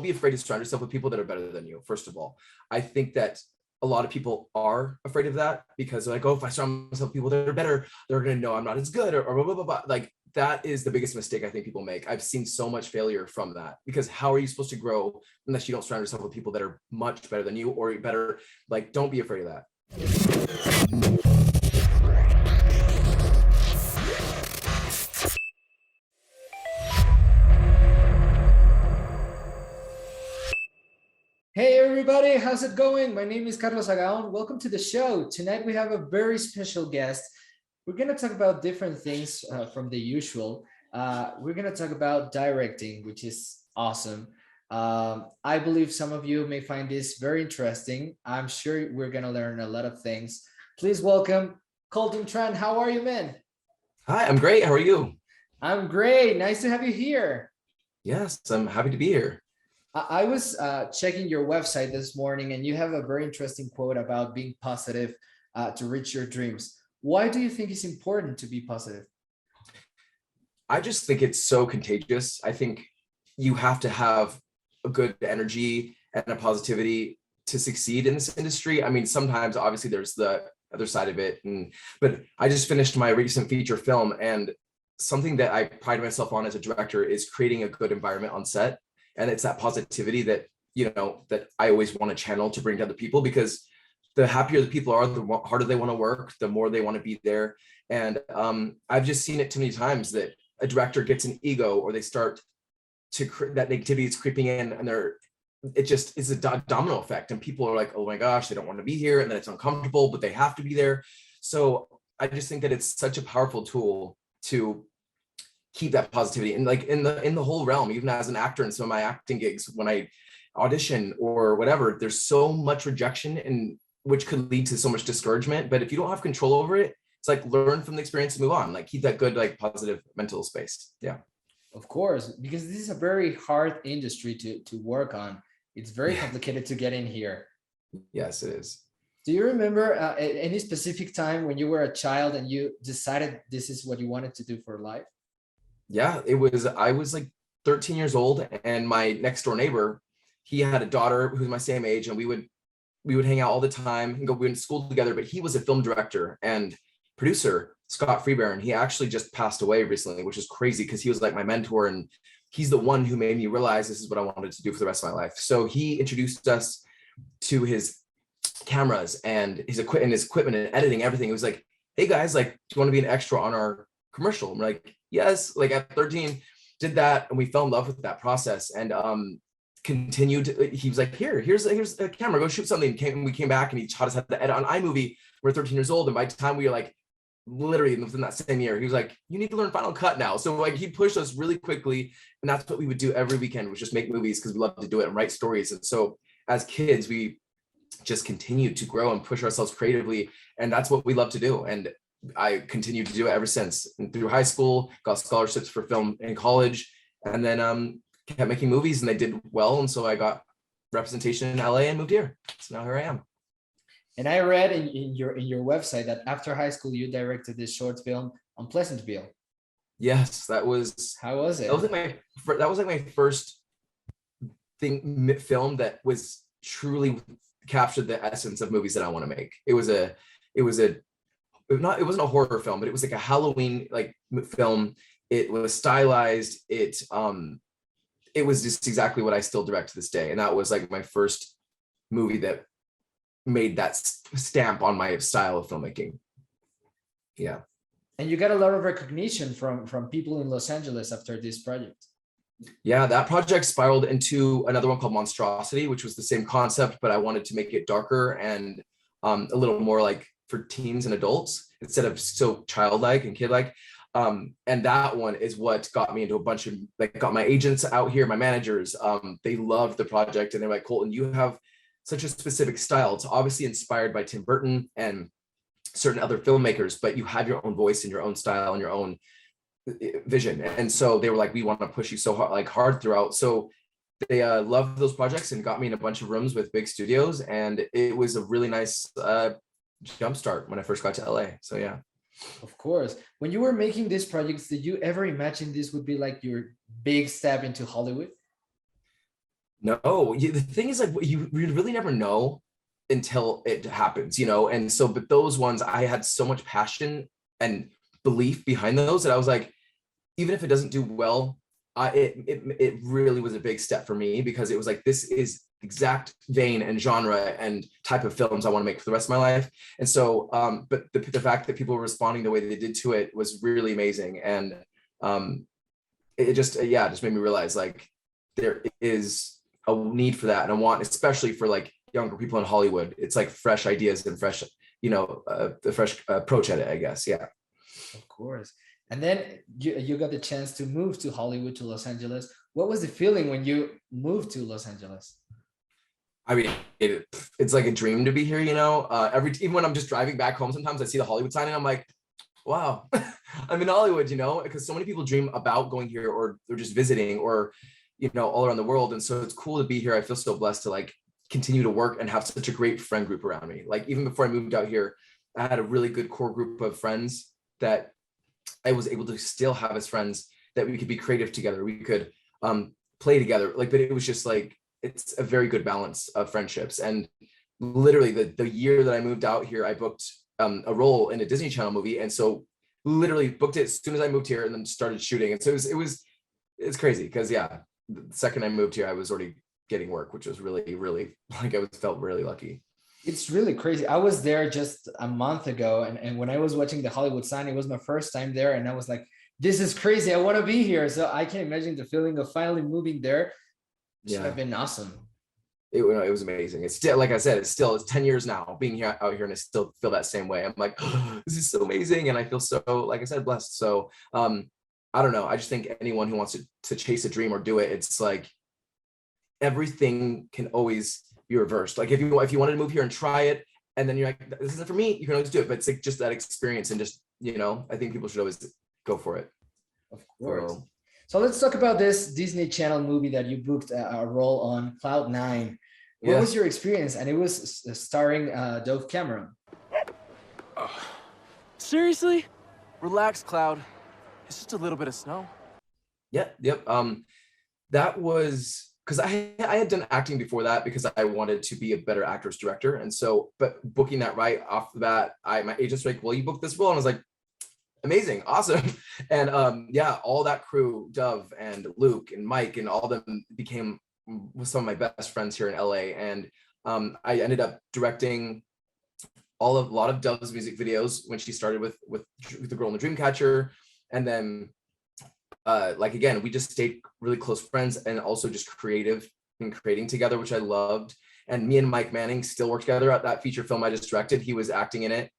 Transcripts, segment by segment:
be afraid to surround yourself with people that are better than you. First of all, I think that a lot of people are afraid of that because they're like, oh, if I surround myself with people that are better, they're going to know I'm not as good, or blah, blah, blah, blah. Like, that is the biggest mistake I think people make. I've seen so much failure from that, because how are you supposed to grow unless you don't surround yourself with people that are much better than you or better? Like, don't be afraid of that. Hey everybody, how's it going? My name is Carlos Sagaón. Welcome to the show. Tonight we have a very special guest. We're going to talk about different things from the usual. We're going to talk about directing, which is awesome. I believe some of you may find this very interesting. I'm sure we're going to learn a lot of things. Please welcome Colton Tran. How are you, man? Hi, I'm great. How are you? I'm great. Nice to have you here. Yes, I'm happy to be here. I was checking your website this morning, and you have a very interesting quote about being positive to reach your dreams. Why do you think it's important to be positive? I just think it's so contagious. I think you have to have a good energy and a positivity to succeed in this industry. I mean, sometimes obviously there's the other side of it, but I just finished my recent feature film, and something that I pride myself on as a director is creating a good environment on set. And it's that positivity that, that I always want to channel to bring to other people, because the happier the people are, the harder they want to work, the more they want to be there. And I've just seen it too many times that a director gets an ego, or they start to, that negativity is creeping in, and it just is a domino effect. And people are like, oh my gosh, they don't want to be here. And then it's uncomfortable, but they have to be there. So I just think that it's such a powerful tool to keep that positivity. And like in the whole realm, even as an actor in some of my acting gigs, when I audition or whatever, there's so much rejection, and which could lead to so much discouragement. But if you don't have control over it, it's like, learn from the experience and move on. Like, keep that good, like, positive mental space. Yeah. Of course, because this is a very hard industry to work on. It's very complicated to get in here. Yes, it is. Do you remember any specific time when you were a child and you decided this is what you wanted to do for life? Yeah, I was like 13 years old, and my next door neighbor, he had a daughter who's my same age, and we would hang out all the time and we went to school together. But he was a film director and producer, Scott Freebaron. He actually just passed away recently, which is crazy, because he was like my mentor, and he's the one who made me realize this is what I wanted to do for the rest of my life. So he introduced us to his cameras and his equipment and editing, everything. It was like, hey guys, like, do you want to be an extra on our commercial? And we're like, yes. Like, at 13, did that, and we fell in love with that process, and continued. He was like, here's a camera, go shoot something. We came back, and he taught us how to edit on iMovie. We're 13 years old, and by the time we were like, literally within that same year, he was like, you need to learn Final Cut now. So like, he pushed us really quickly, and that's what we would do every weekend, was just make movies, because we love to do it and write stories. And so as kids, we just continued to grow and push ourselves creatively, and that's what we love to do. And I continued to do it ever since. And through high school, got scholarships for film in college, and then kept making movies, and they did well. And so I got representation in LA and moved here. So now here I am. And I read in your website that after high school, you directed this short film on Pleasantville. Yes, that was. How was it? That was like my first film that was truly captured the essence of movies that I want to make. It wasn't a horror film, but it was like a Halloween like film. It was stylized. It was just exactly what I still direct to this day. And that was like my first movie that made that stamp on my style of filmmaking. Yeah. And you got a lot of recognition from people in Los Angeles after this project. Yeah, that project spiraled into another one called Monstrosity, which was the same concept, but I wanted to make it darker and a little more like for teens and adults instead of so childlike and kid-like. And that one is what got me into a bunch of, like, got my agents out here, my managers. They loved the project, and they're like, Colton, you have such a specific style. It's obviously inspired by Tim Burton and certain other filmmakers, but you have your own voice and your own style and your own vision. And so they were like, we want to push you so hard throughout. So they loved those projects and got me in a bunch of rooms with big studios. And it was a really nice jumpstart when I first got to LA. So yeah. Of course. When you were making these projects, did you ever imagine this would be like your big step into Hollywood? No, the thing is like you really never know until it happens, you know? And so, but those ones, I had so much passion and belief behind those that I was like, even if it doesn't do well, it really was a big step for me because it was like, this is exact vein and genre and type of films I want to make for the rest of my life. And so, but the fact that people were responding the way they did to it was really amazing. And it just, yeah, it just made me realize like there is a need for that and a want, especially for like younger people in Hollywood. It's like fresh ideas and fresh, the fresh approach at it, I guess. Yeah. Of course. And then you got the chance to move to Hollywood, to Los Angeles. What was the feeling when you moved to Los Angeles? I mean, it's like a dream to be here, even when I'm just driving back home, sometimes I see the Hollywood sign and I'm like, wow, I'm in Hollywood, because so many people dream about going here or they're just visiting or, all around the world. And so it's cool to be here. I feel so blessed to like continue to work and have such a great friend group around me. Like even before I moved out here, I had a really good core group of friends that I was able to still have as friends, that we could be creative together. We could play together. Like, but it was just like, it's a very good balance of friendships. And literally the year that I moved out here, I booked a role in a Disney Channel movie. And so literally booked it as soon as I moved here and then started shooting. And so it's crazy because yeah, the second I moved here, I was already getting work, which was really, really like felt really lucky. It's really crazy. I was there just a month ago, and when I was watching the Hollywood sign, it was my first time there, and I was like, this is crazy. I want to be here. So I can imagine the feeling of finally moving there. Should have been awesome. It was amazing. It's still, like I said, it's 10 years now being here out here, and I still feel that same way. I'm like, oh, this is so amazing. And I feel so, like I said, blessed. So I don't know. I just think anyone who wants to chase a dream or do it, it's like everything can always be reversed. Like if you wanted to move here and try it, and then you're like, this isn't for me, you can always do it. But it's like just that experience, and just, I think people should always go for it. Of course. So let's talk about this Disney Channel movie that you booked a role on, Cloud9. What was your experience? And it was starring Dove Cameron. Seriously? Relax, Cloud. It's just a little bit of snow. Yep. That was because I had done acting before that because I wanted to be a better actor's director. And so, but booking that right off the bat, my agent's like, well, you booked this role. And I was like, amazing, awesome. And all that crew, Dove and Luke and Mike and all of them became some of my best friends here in LA. And I ended up directing a lot of Dove's music videos when she started with the Girl in the Dreamcatcher. And then again, we just stayed really close friends and also just creative and creating together, which I loved. And me and Mike Manning still work together at that feature film I just directed. He was acting in it.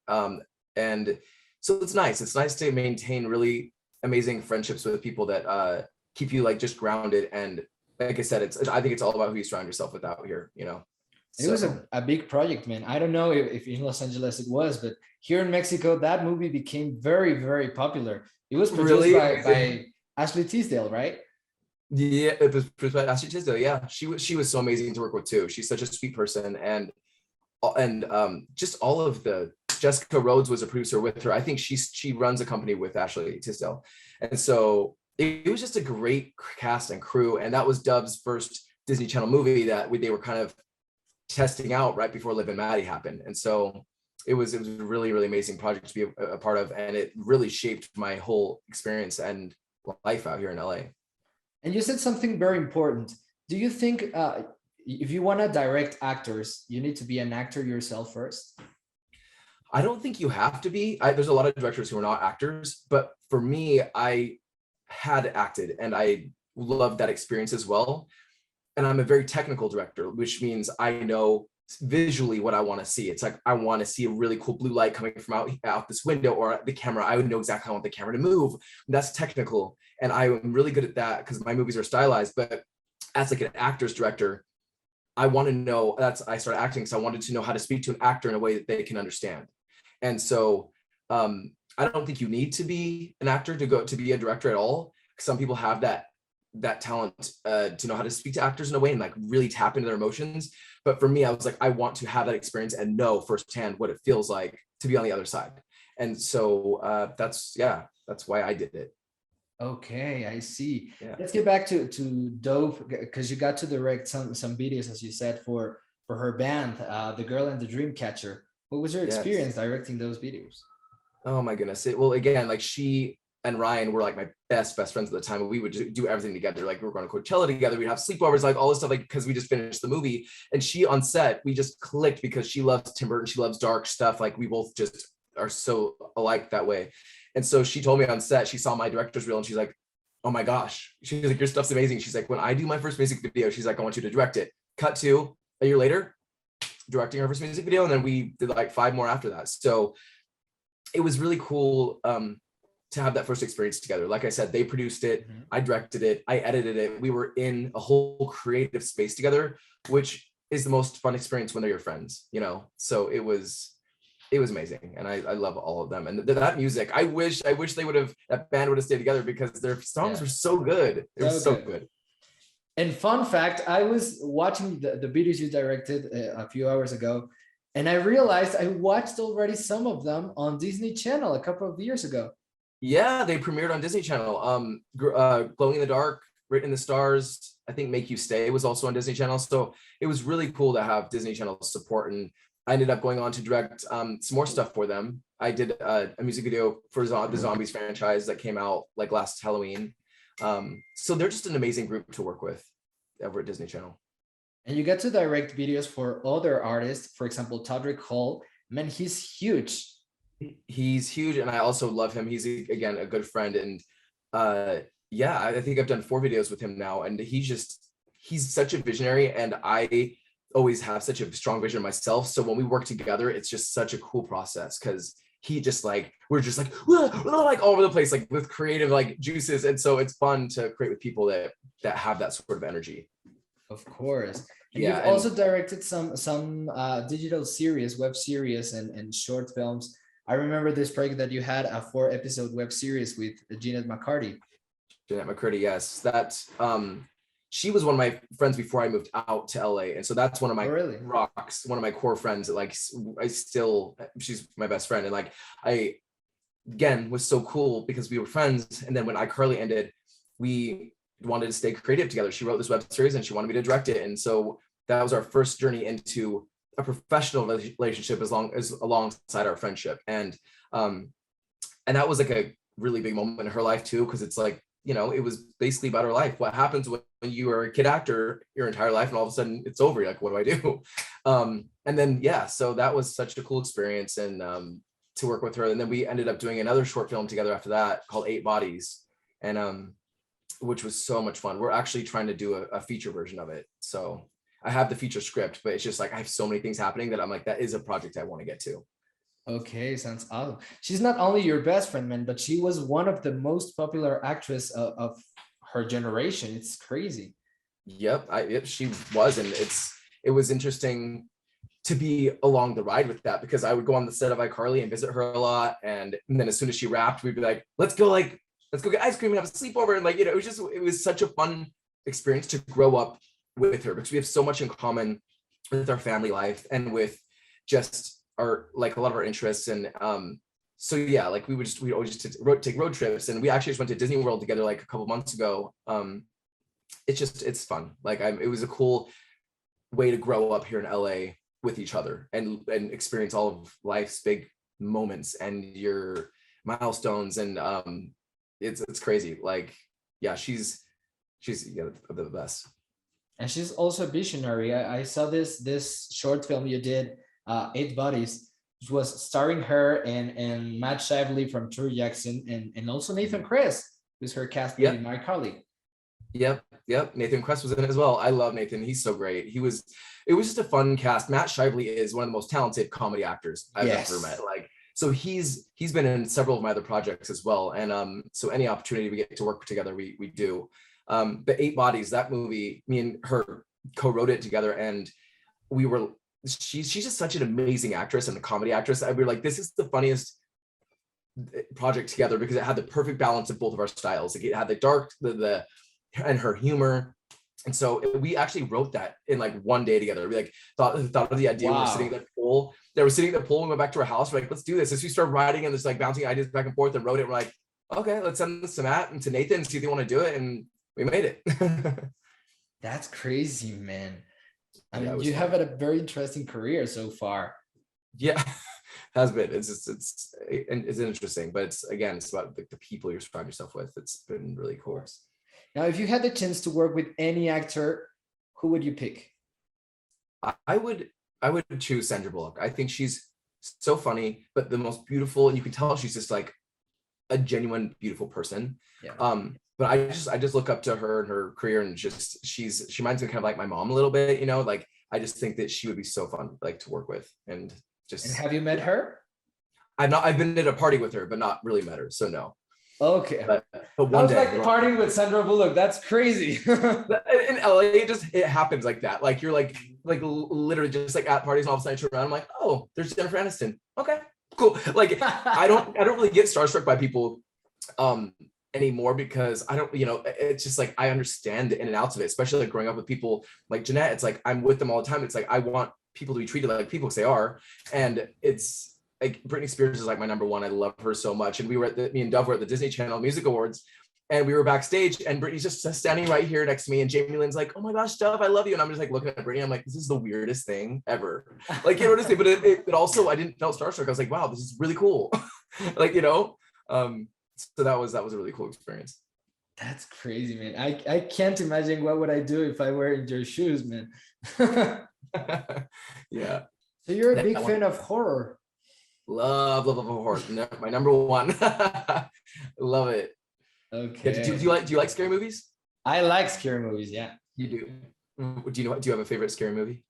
And so it's nice. It's nice to maintain really amazing friendships with people that keep you like just grounded. And like I said, I think it's all about who you surround yourself with out here, It was a big project, man. I don't know if in Los Angeles it was, but here in Mexico, that movie became very, very popular. It was produced by Ashley Tisdale, right? Yeah, it was produced by Ashley Tisdale. Yeah, she was so amazing to work with too. She's such a sweet person, and just all of the Jessica Rhodes was a producer with her. I think she runs a company with Ashley Tisdale, and so it was just a great cast and crew. And that was Dove's first Disney Channel movie that they were kind of testing out right before Liv and Maddie happened, and so it was a really, really amazing project to be a part of, and it really shaped my whole experience and life out here in LA. And you said something very important. Do you think if you want to direct actors, you need to be an actor yourself first? I don't think you have to be. There's a lot of directors who are not actors, but for me, I had acted and I loved that experience as well. And I'm a very technical director, which means I know visually what I want to see. It's like, I want to see a really cool blue light coming from out this window, or the camera. I would know exactly how I want the camera to move. That's technical. And I'm really good at that because my movies are stylized. But as like an actor's director, I want to know, I started acting, so I wanted to know how to speak to an actor in a way that they can understand. And so I don't think you need to be an actor to be a director at all. Some people have that talent to know how to speak to actors in a way and like really tap into their emotions. But for me, I was like, I want to have that experience and know firsthand what it feels like to be on the other side. And so that's why I did it. Okay, I see. Yeah. Let's get back to Dove, because you got to direct some videos, as you said, for her band, The Girl and the Dreamcatcher. What was your Yes. experience directing those videos? Oh my goodness. Well, again, like she and Ryan were like my best friends at the time. We would do everything together. Like we were going to Coachella together. We'd have sleepovers, like all this stuff, like because we just finished the movie. And she on set, we just clicked because she loves Tim Burton. She loves dark stuff. Like we both just are so alike that way. And so she told me on set, she saw my director's reel and she's like, oh my gosh. She's like, your stuff's amazing. She's like, when I do my first music video, she's like, I want you to direct it. Cut to a year later, directing our first music video. And then we did like 5 more after that. So it was really cool to have that first experience together. Like I said, they produced it, I directed it, I edited it. We were in a whole creative space together, which is the most fun experience when they're your friends, you know? So it was amazing. And I love all of them. And that music, I wish that band would have stayed together because their songs were so good. It was so good. And fun fact, I was watching the videos you directed a few hours ago, and I realized I watched already some of them on Disney Channel a couple of years ago. Yeah, they premiered on Disney Channel. Glowing in the Dark, Written in the Stars, I think Make You Stay was also on Disney Channel. So it was really cool to have Disney Channel support. And I ended up going on to direct some more stuff for them. I did a music video for the Zombies franchise that came out like last Halloween. So they're just an amazing group to work with over at Disney Channel. And you get to direct videos for other artists, for example, Todrick Hall. Man, he's huge. He's huge, and I also love him. He's again a good friend, and yeah, I think I've done 4 videos with him now, and he's such a visionary, and I always have such a strong vision myself. So when we work together, it's just such a cool process because he just like we're just like like all over the place, like with creative like juices, and so it's fun to create with people that have that sort of energy. Of course. And yeah, you've also directed some digital series, web series, and short films. I remember this project that you had, a 4-episode web series with Jeanette McCarty. Jeanette McCurdy, yes. That she was one of my friends before I moved out to LA. And so that's one of my rocks, one of my core friends that like she's my best friend. And like I again was so cool because we were friends. And then when iCarly ended, we wanted to stay creative together. She wrote this web series and she wanted me to direct it. And so that was our first journey into a professional relationship alongside our friendship. And that was like a really big moment in her life too, because it's like, you know, it was basically about her life. What happens when you are a kid actor your entire life and all of a sudden it's over? You're like, what do I do? And then, yeah, so that was such a cool experience and to work with her. And then we ended up doing another short film together after that called 8 Bodies. And which was so much fun. We're actually trying to do a feature version of it. So I have the feature script, but it's just like I have so many things happening that I'm like, that is a project I want to get to. Okay, sounds awesome. She's not only your best friend, man, but she was one of the most popular actress of her generation. It's crazy. Yep, she was, and it was interesting to be along the ride with that because I would go on the set of iCarly and visit her a lot, and then as soon as she wrapped, we'd be like, let's go get ice cream and have a sleepover, and like, you know, it was such a fun experience to grow up with her because we have so much in common with our family life and with just our like a lot of our interests. And so yeah, like we'd always just take road trips, and we actually just went to Disney World together like a couple months ago. It's fun. Like it was a cool way to grow up here in LA with each other and experience all of life's big moments and your milestones. And it's crazy. Like, yeah, she's the best. And she's also a visionary. I saw this short film you did, 8 Bodies, which was starring her and Matt Shively from True Jackson and also Nathan Kress, who's her castmate in my colleague. Yep. Nathan Kress was in it as well. I love Nathan. He's so great. It was just a fun cast. Matt Shively is one of the most talented comedy actors I've ever met. Like, so he's been in several of my other projects as well. And so any opportunity we get to work together, we do. But 8 Bodies, that movie, me and her co-wrote it together, and she's just such an amazing actress and a comedy actress. We were like, this is the funniest project together because it had the perfect balance of both of our styles. Like it had the dark, the and her humor. And so we actually wrote that in like one day together. We like thought of the idea. Wow. We were sitting at the pool. They were sitting at the pool. We went back to our house. We're like, let's do this. As we started writing and just like bouncing ideas back and forth and wrote it. We're like, okay, let's send this to Matt and to Nathan and see if they want to do it. And we made it. That's crazy, man. I Yeah, mean, it was you fun. have had a very interesting career so far. Yeah, has been. It's interesting, but it's about the people you surround yourself with. It's been really cool. Now, if you had the chance to work with any actor, who would you pick? I would choose Sandra Bullock. I think she's so funny, but the most beautiful, and you can tell she's just like a genuine, beautiful person. Yeah. But I just look up to her and her career, and just she reminds me kind of like my mom a little bit, you know, like I just think that she would be so fun like to work with. And And have you met her? I've been at a party with her, but not really met her. So no. Okay. But I one was day like partying with Sandra Bullock. That's crazy. in LA, it happens like that. Like you're like literally just like at parties, and all of a sudden I turn around, I'm like, oh, there's Jennifer Aniston. Okay, cool. Like I don't really get starstruck by people anymore, because I don't, you know, it's just like I understand the in and outs of it, especially like growing up with people like Jeanette. It's like I'm with them all the time. It's like I want people to be treated like people, because they are. And it's like Britney Spears is like my number one. I love her so much. And me and Dove were at the Disney Channel Music Awards, and we were backstage, and Britney's just standing right here next to me, and Jamie Lynn's like, oh my gosh, Dove, I love you. And I'm just like looking at Britney, I'm like, this is the weirdest thing ever. Like, you know what I'm saying? But it also, I didn't feel starstruck. I was like, wow, this is really cool. Like, you know, so that was a really cool experience. That's crazy, man. I can't imagine what would I do if I were in your shoes, man. Yeah. So you're a big fan of horror. Love horror. No, my number one. Love it. Okay. Do you like scary movies? I like scary movies. Yeah. You do. Do you have a favorite scary movie?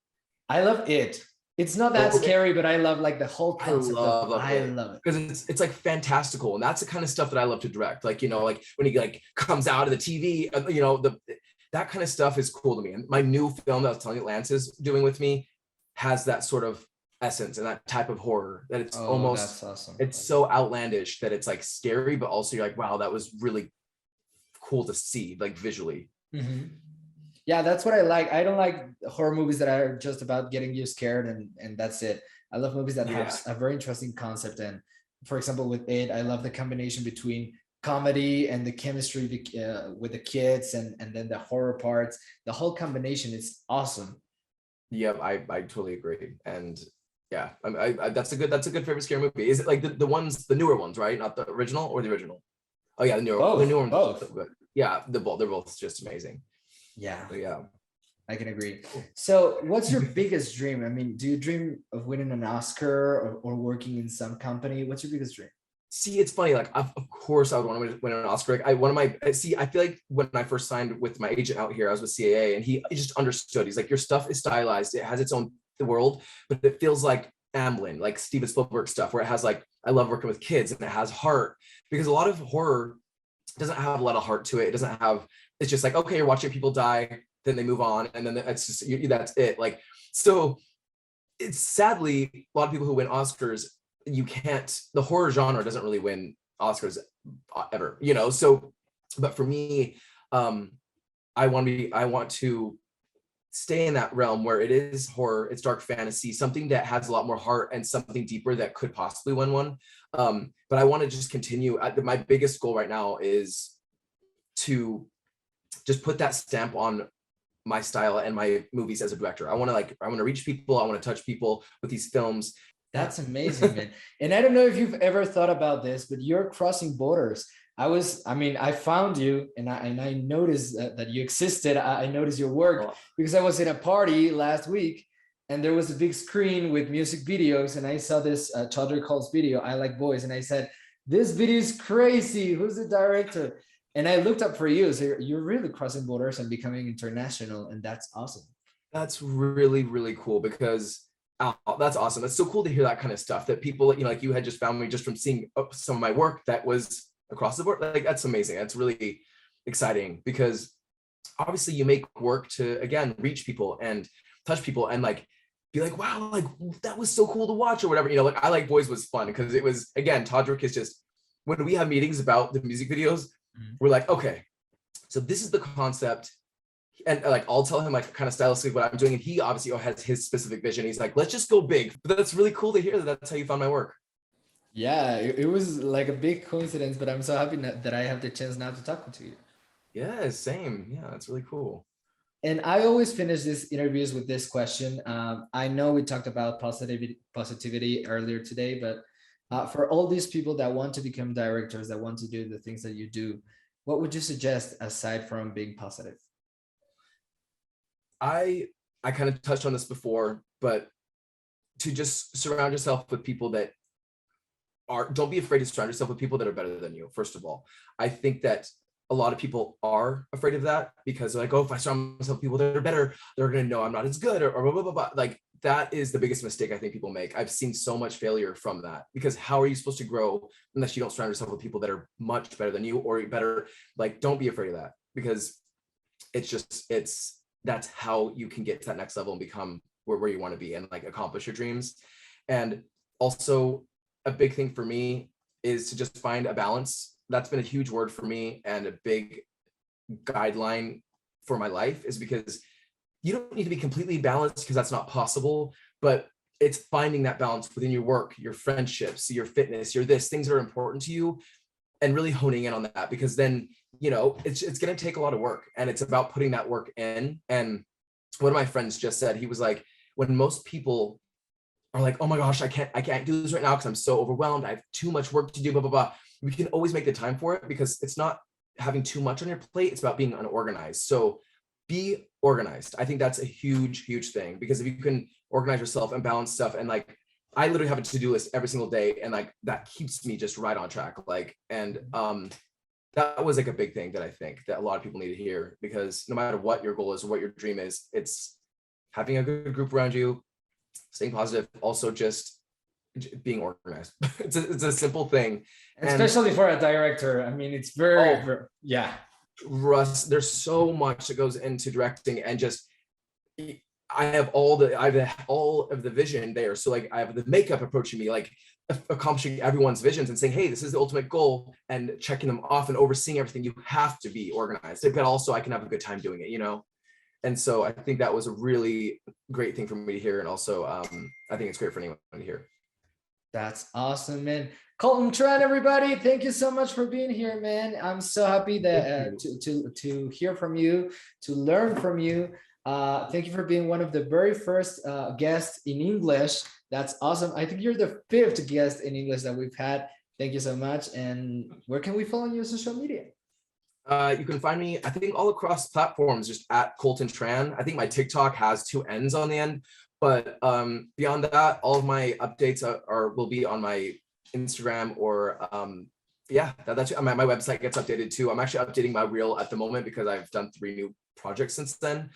I love it. It's not that scary, but I love like the whole concept. I love it because it's like fantastical, and that's the kind of stuff that I love to direct. Like, you know, like when he like comes out of the TV, you know, that kind of stuff is cool to me. And my new film that I was telling you Lance is doing with me has that sort of essence and that type of horror, that it's almost, that's awesome. It's so outlandish that it's like scary, but also you're like, wow, that was really cool to see, like visually. Mm-hmm. Yeah, that's what I like. I don't like horror movies that are just about getting you scared and that's it. I love movies that have a very interesting concept. And for example, with it, I love the combination between comedy and the chemistry with the kids and then the horror parts. The whole combination is awesome. Yeah, I totally agree. And yeah, that's a good favorite scary movie. Is it like the newer ones, right? Not the original, or the original? Oh yeah, the newer ones. Both. Yeah, they're both just amazing. Yeah. So, yeah. I can agree. So what's your biggest dream? I mean, do you dream of winning an Oscar or working in some company? What's your biggest dream? See, it's funny. Like, of course, I would want to win an Oscar. I feel like when I first signed with my agent out here, I was with CAA, and he just understood. He's like, your stuff is stylized. It has its own world, but it feels like Amblin, like Steven Spielberg stuff, where it has like, I love working with kids and it has heart, because a lot of horror doesn't have a lot of heart to it. It doesn't have. It's just like, okay, you're watching people die, then they move on, and then it's just that's it. Like, so it's sadly a lot of people who win Oscars, the horror genre doesn't really win Oscars ever, you know. So, but for me, I want to stay in that realm where it is horror, it's dark fantasy, something that has a lot more heart and something deeper that could possibly win one. But I want to just continue. My biggest goal right now is to just put that stamp on my style and my movies as a director. I want to reach people. I want to touch people with these films. That's amazing, man. And I don't know if you've ever thought about this, but you're crossing borders. I found you and I noticed that you existed. I noticed your work because I was in a party last week and there was a big screen with music videos. And I saw this Chodri Cole's video, I Like Boys. And I said, this video is crazy. Who's the director? And I looked up for you. So you're really crossing borders and becoming international. And that's awesome. That's really, really cool, because that's awesome. That's so cool to hear that kind of stuff, that people, you know, like you had just found me just from seeing some of my work that was across the board. Like, that's amazing. That's really exciting, because obviously you make work to, again, reach people and touch people and like be like, wow, like that was so cool to watch, or whatever, you know. Like, I Like Boys was fun because it was, again, Todrick is just, when we have meetings about the music videos, we're like, okay, so this is the concept. And like, I'll tell him like kind of stylistically what I'm doing, and he obviously has his specific vision. He's like, let's just go big. But that's really cool to hear that that's how you found my work. Yeah, it was like a big coincidence, but I'm so happy that I have the chance now to talk to you. Yeah, same. Yeah, that's really cool. And I always finish these interviews with this question. I know we talked about positivity earlier today, but for all these people that want to become directors, that want to do the things that you do, what would you suggest aside from being positive? I kind of touched on this before, but to just surround yourself with people that don't be afraid to surround yourself with people that are better than you. First of all, I think that a lot of people are afraid of that because they're like, oh, if I surround myself with people that are better, they're going to know I'm not as good, or blah, blah, blah, blah. Like, that is the biggest mistake I think people make. I've seen so much failure from that, because how are you supposed to grow unless you don't surround yourself with people that are much better than you or better? Like, don't be afraid of that, because that's how you can get to that next level and become where you want to be and like accomplish your dreams. And also, a big thing for me is to just find a balance. That's been a huge word for me, and a big guideline for my life, is because you don't need to be completely balanced, because that's not possible, but it's finding that balance within your work, your friendships, your fitness, your things that are important to you, and really honing in on that, because then, it's going to take a lot of work, and it's about putting that work in. And one of my friends just said, he was like, when most people are like, oh my gosh, I can't do this right now because I'm so overwhelmed, I have too much work to do, blah, blah, blah. We can always make the time for it, because it's not having too much on your plate, it's about being unorganized. So be organized. I think that's a huge, huge thing, because if you can organize yourself and balance stuff, and like, I literally have a to-do list every single day, and like, that keeps me just right on track. Like, and that was like a big thing that I think that a lot of people need to hear, because no matter what your goal is or what your dream is, it's having a good group around you, staying positive, also just being organized. It's a simple thing. Especially for a director. I mean, it's very, yeah. Russ, there's so much that goes into directing, and just I have all of the vision there. So like, I have the makeup approaching me, like accomplishing everyone's visions and saying, hey, this is the ultimate goal, and checking them off and overseeing everything. You have to be organized, but also I can have a good time doing it, And so I think that was a really great thing for me to hear. And also, I think it's great for anyone to hear. That's awesome, man. Colton Tran, everybody, thank you so much for being here, man. I'm so happy that to hear from you, to learn from you. Thank you for being one of the very first guests in English. That's awesome. I think you're the 5th guest in English that we've had. Thank you so much. And where can we follow you on social media? You can find me, I think, all across platforms, just at Colton Tran. I think my TikTok has 2 N's on the end, but beyond that, all of my updates will be on my Instagram, or that's my website gets updated too. I'm actually updating my reel at the moment, because I've done 3 new projects since then.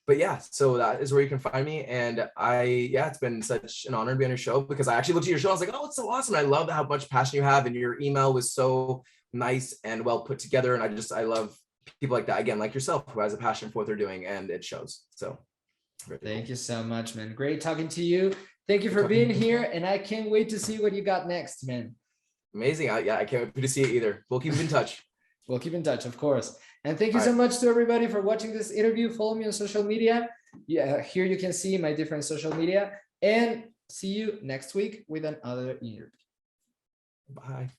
But yeah, so that is where you can find me. And it's been such an honor to be on your show, because I actually looked at your show, I was like, oh, it's so awesome. I love how much passion you have, and your email was so nice and well put together. And I love people like that, again, like yourself, who has a passion for what they're doing, and it shows. So thank you so much, man. Great talking to you. Thank you for being here, and I can't wait to see what you got next, man. Amazing. I can't wait to see it either. We'll keep in touch. We'll keep in touch, of course. And thank you so much to everybody for watching this interview. Follow me on social media. Yeah, here you can see my different social media, and see you next week with another interview. Bye.